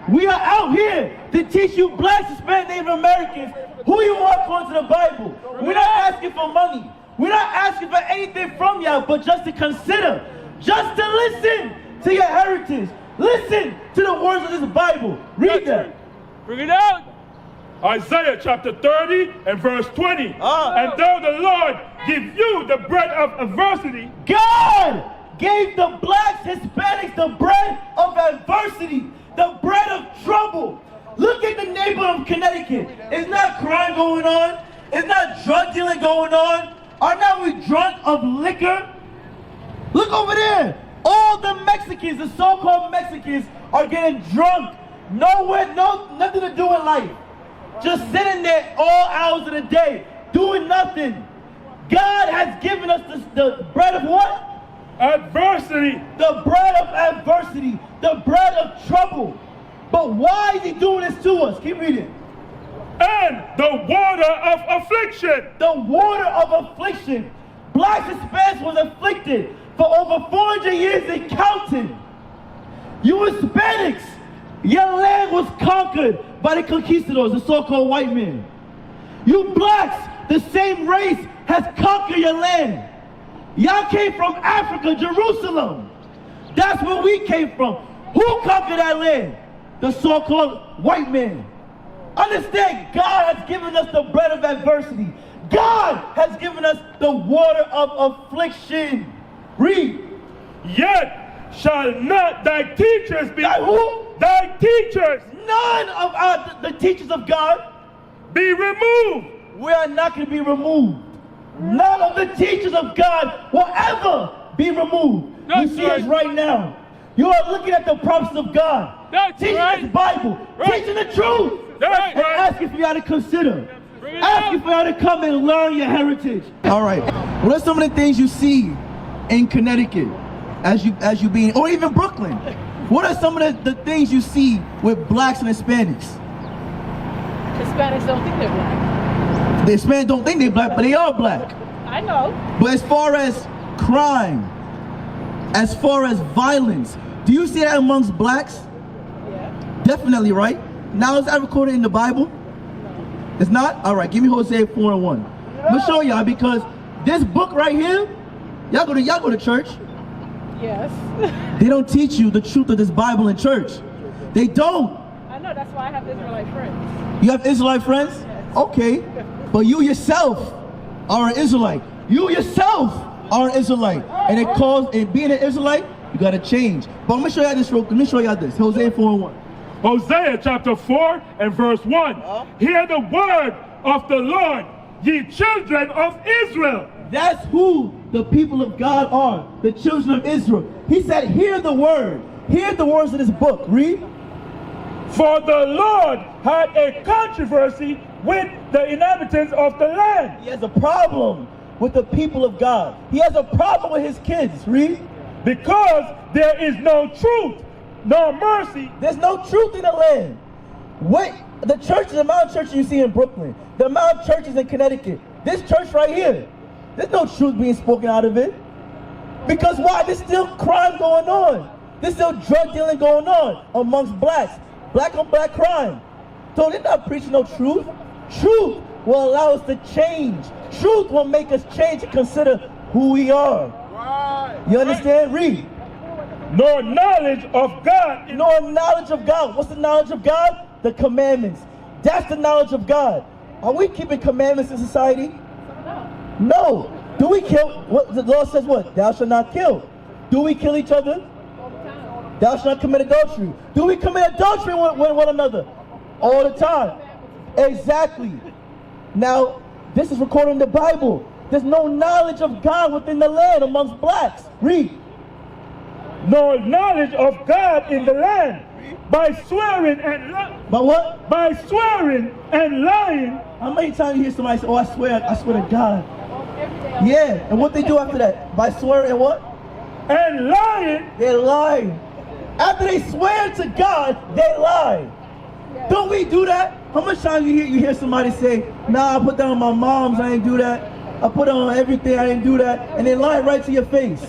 We are out here to teach you blacks, Hispanic, Native Americans who you are according to the Bible. We're not asking for money. We're not asking for anything from y'all, but just to consider, just to listen to your heritage. Listen to the words of this Bible. Read that. Bring it out. Isaiah chapter 30 and verse 20. And though the Lord give you the bread of adversity, God gave the blacks, Hispanics, the bread of adversity, the bread of trouble. Look at the neighborhood of Connecticut. It's not crime going on. It's not drug dealing going on. Are not we drunk of liquor? Look over there. All the Mexicans, the so-called Mexicans, are getting drunk. Nowhere, nothing to do in life. Just sitting there all hours of the day, doing nothing. God has given us the bread of what? Adversity. The bread of adversity. The bread of trouble. But why is he doing this to us? Keep reading. And the water of affliction. The water of affliction. Blacks and Hispanics was afflicted for over 400 years and counting. You Hispanics, your land was conquered by the conquistadors, the so-called white men. You blacks, the same race, has conquered your land. Y'all came from Africa, Jerusalem. That's where we came from. Who conquered that land? The so-called white men. Understand, God has given us the bread of adversity. God has given us the water of affliction. Read. Yet shall not thy teachers be... Thy who? Thy teachers. None of the teachers of God be removed. We are not going to be removed. None of the teachers of God will ever be removed. That's you see us right now. You are looking at the promises of God. That's teaching right. this Bible. Right. Teaching the truth. That's and right. asking for y'all to consider. Asking for y'all to come and learn your heritage. All right. What are some of the things you see in Connecticut as you being, or even Brooklyn? What are some of the things you see with blacks and Hispanics? Hispanics don't think they're black. The Hispanics don't think they're black, but they are black. I know. But as far as crime, as far as violence, do you see that amongst blacks? Yeah. Definitely, right? Now is that recorded in the Bible? No. It's not? All right, give me Hosea 4:1. I'm gonna show y'all because this book right here, y'all go to church. Yes. They don't teach you the truth of this Bible in church. They don't. I know, that's why I have Israelite friends. You have Israelite friends? Yes. Okay. But you yourself are an Israelite. You yourself are an Israelite. And being an Israelite, you gotta change. But I'm gonna show y'all this real quick. Let me show y'all this. Hosea 4:1. Hosea chapter 4 and verse 1. Hear the word of the Lord, ye children of Israel. That's who the people of God are, the children of Israel. He said, hear the word. Hear the words of this book. Read. For the Lord had a controversy with the inhabitants of the land. He has a problem with the people of God. He has a problem with his kids. Read. Because there is no truth, nor mercy. There's no truth in the land. What the churches, the amount of churches you see in Brooklyn, the amount of churches in Connecticut, this church right here, there's no truth being spoken out of it. Because why? There's still crime going on. There's still drug dealing going on amongst blacks. Black on black crime. So they're not preaching no truth. Truth will allow us to change. Truth will make us change and consider who we are. You understand? Read. Nor knowledge of God. Nor knowledge of God. What's the knowledge of God? The commandments. That's the knowledge of God. Are we keeping commandments in society? No. Do we kill? What the law says what? Thou shalt not kill. Do we kill each other? Thou shalt not commit adultery. Do we commit adultery with one another? All the time. Exactly. Now, this is recorded in the Bible. There's no knowledge of God within the land amongst blacks. Read. Nor knowledge of God in the land. By swearing and lying. By what? By swearing and lying. How many times you hear somebody say, oh, I swear to God? Yeah, and what they do after that? By swearing and what? And lying. They lie. After they swear to God, they lie. Don't we do that? How much times you hear somebody say, nah, I put that on my mom's, I didn't do that. I put on everything, I didn't do that. And they lie right to your face.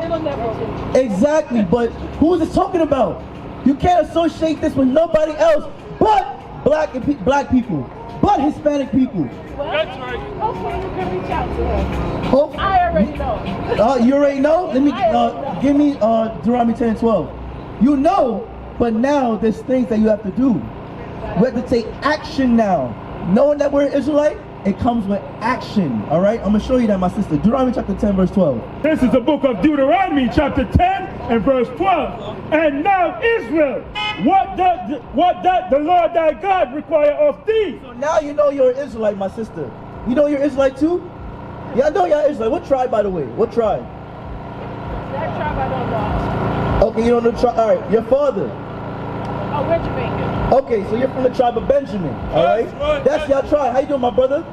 It'll never change. Exactly, but who is this talking about? You can't associate this with nobody else but black people, but Hispanic people. Well, That's right. hopefully you can reach out to him. Hope, I already know. you already know? Let me, I already know. give me Deuteronomy 10 and 12. You know, but now there's things that you have to do. We have to take action now. Knowing that we're Israelite, it comes with action. All right? I'm going to show you that, my sister. Deuteronomy chapter 10, verse 12. This is the book of Deuteronomy, chapter 10 and verse 12. And now, Israel, what does the Lord thy God require of thee? So now you know you're an Israelite, my sister. You know you're Israelite too? Yeah, I know you're Israelite. What tribe, by the way? What tribe? That tribe I don't know. Okay, you don't know tribe. All right, your father. Oh, we're Jamaican. Okay, so you're from the tribe of Benjamin. All right? That's your tribe. How you doing, my brother?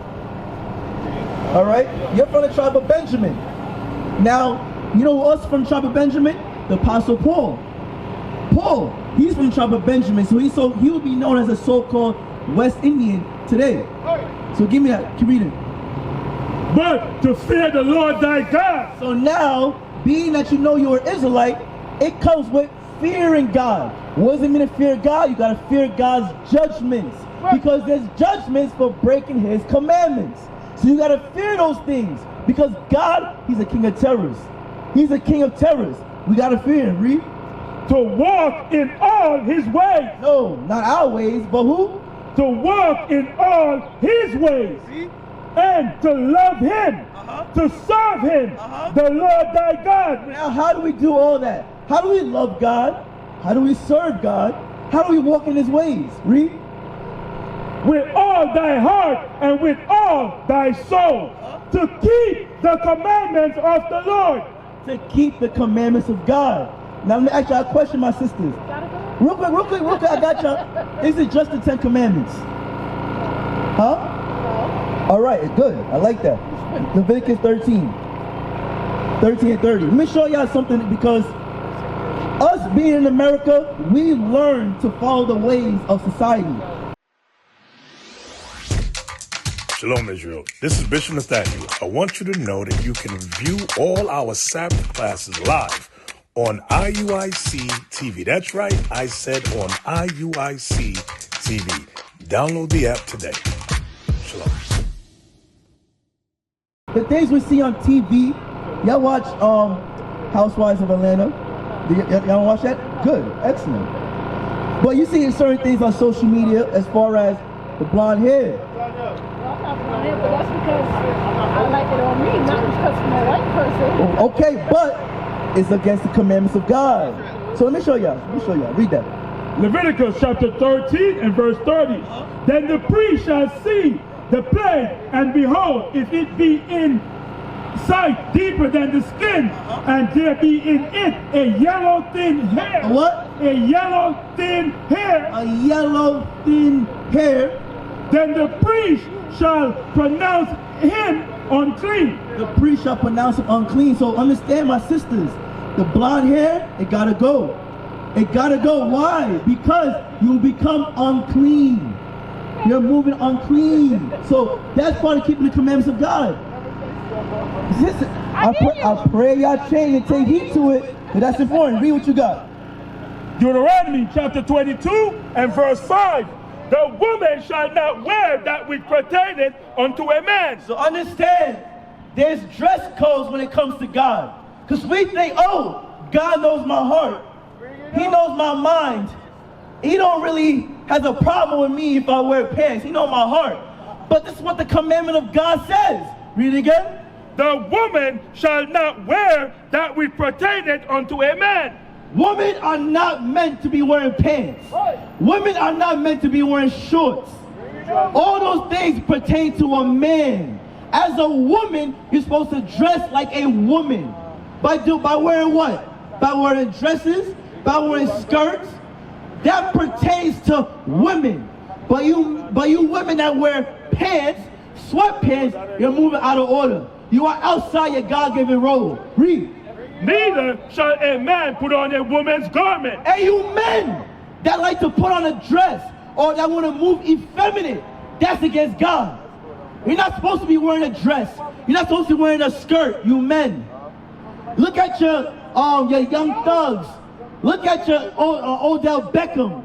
All right? You're from the tribe of Benjamin. Now, you know who else is from the tribe of Benjamin? The Apostle Paul. Paul, he's from the tribe of Benjamin, so he would be known as a so-called West Indian today. So give me that. Keep reading. But to fear the Lord thy God. So now, being that you know you're an Israelite, it comes with fearing God. What does it mean to fear God? You gotta fear God's judgments, because there's judgments for breaking his commandments. So you gotta fear those things, because God, he's a king of terrors. He's a king of terrors. We gotta fear him. Read. To walk in all his ways. No, not our ways, but who? To walk in all his ways. And to love him. To serve him. The Lord thy God. Now, how do we do all that? How do we love God? How do we serve God? How do we walk in his ways? Read. With all thy heart and with all thy soul. To keep the commandments of the Lord. To keep the commandments of God. Now let me ask y'all a question, my sisters. Real quick, I got y'all. Is it just the 10 Commandments? Huh? All right, good. I like that. Leviticus 13 and 30. Let me show y'all something, because us being in America, we learn to follow the ways of society. Shalom, Israel. This is Bishop Nathaniel. I want you to know that you can view all our Sabbath classes live on IUIC TV. That's right, I said on IUIC TV. Download the app today. Shalom. The things we see on TV, y'all watch Housewives of Atlanta? Y'all watch that? Good, excellent. But you see certain things on social media as far as the blonde hair. Well, I'm not blonde hair, but that's because I like it on me, not because I'm a white person. Okay, but it's against the commandments of God. So let me show y'all. Read that. Leviticus chapter 13 and verse 30. Then the priest shall see the plague, and behold, if it be in sight deeper than the skin, and there be in it a yellow thin hair. What? A yellow thin hair. A yellow thin hair. Then the priest shall pronounce him unclean. The priest shall pronounce him unclean. So understand, my sisters, the blonde hair, it gotta go. It gotta go. Why? Because you become unclean. You're moving unclean. So that's part of keeping the commandments of God. Listen, I pray y'all change and take heed to it, but that's important. Read what you got. Deuteronomy chapter 22 and verse 5. The woman shall not wear that which pertaineth unto a man. So understand, there's dress codes when it comes to God. Because we think, oh, God knows my heart. He knows my mind. He don't really has a problem with me if I wear pants. He knows my heart. But this is what the commandment of God says. Read it again. The woman shall not wear that which pertaineth unto a man. Women are not meant to be wearing pants. Women are not meant to be wearing shorts. All those things pertain to a man. As a woman, you're supposed to dress like a woman. By wearing what? By wearing dresses, by wearing skirts. That pertains to women. But you women that wear pants, sweatpants, you're moving out of order. You are outside your God-given role. Read. Neither shall a man put on a woman's garment. And you men that like to put on a dress or that want to move effeminate, that's against God. You're not supposed to be wearing a dress. You're not supposed to be wearing a skirt, you men. Look at your young thugs. Look at your Odell Beckham,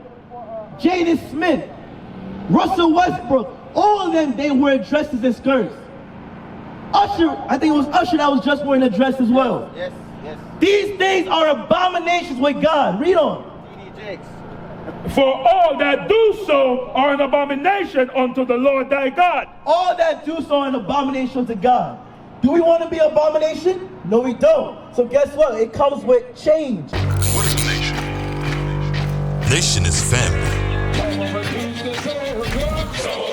Jaden Smith, Russell Westbrook. All of them, they wear dresses and skirts. Usher, I think it was Usher that was just wearing a dress as well. Yes, yes. These things are abominations with God. Read on. For all that do so are an abomination unto the Lord thy God. All that do so are an abomination to God. Do we want to be an abomination? No, we don't. So guess what? It comes with change. What is a nation? Nation is family.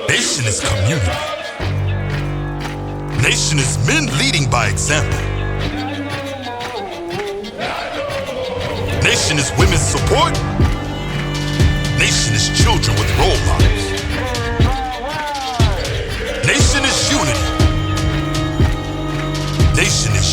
Nation is community. Nation is men leading by example. Nation is women's support. Nation is children with role models. Nation is unity. Nation is